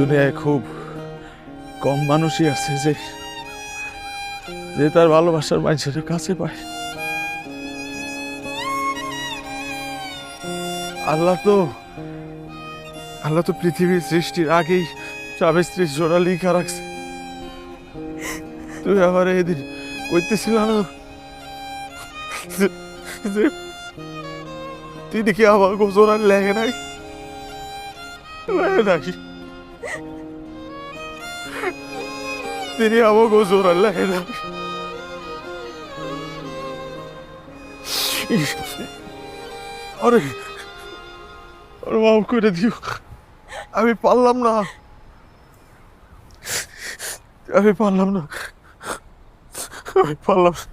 দুনিয়ায় খুব কম মানুষই আছে যে যে তার ভালোবাসার মানুষের কাছে পায়। আল্লাহ তো আল্লাহ তো পৃথিবীর সৃষ্টির আগেই স্বামী স্ত্রীর জোড়া লিখা রাখছে। তুই আমার এদিন কইতেছিল না যে তিনি কি আমার জোড়া লেগে নাই? লেগে নাই, তিনি আমাকে জোড়া লেগে নাই। আরে আরে মাফ করে দিও, আমি পারলাম না, আমি পারলাম না, আমি পারলাম না।